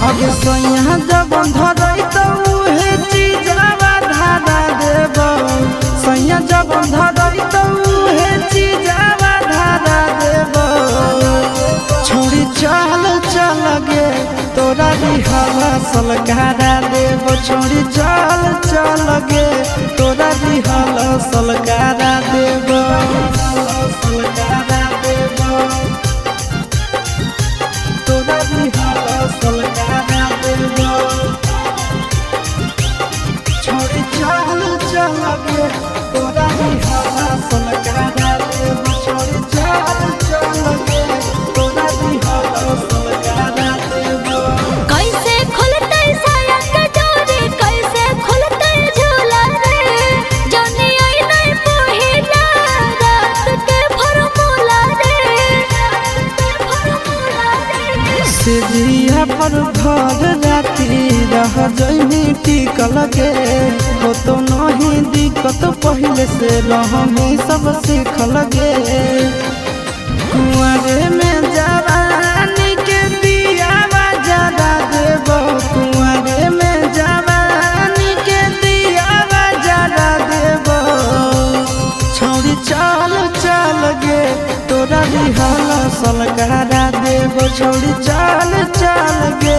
अगे सैया जब धरई तो उहे चीजवा धारा देब सैया जब धरई तो उहे चीजवा धारा देब छोड़ी चल चल गे तोरा दिहला सलकारा देब छोड़ी चल चल गे तोरा दिहला सलकारा देब सलकारा देब तोरा दिहला सलकारा देब छोड़ी चल चल गे तोरा दिहला सलकारा देब छोड़ी चल चल गे तोरा दिहला सलकारा देब। कैसे खुलते साया के डोरी कैसे खुलते झूला रे जनी आई नहीं पहिला रात के फॉर्मूला रे सिजिया पर भर राती रह जइनी टिकल गे हो तो नहीं दिक्कत पहले से रहमी सब सीखल गे कुंवरे में जवानी के दियावा जरा देब कुंवरे में जवानी के दियावा जरा देब छोड़ी चल चल गे तोरा दिहला सलकारा देब छोड़ी चल चल गे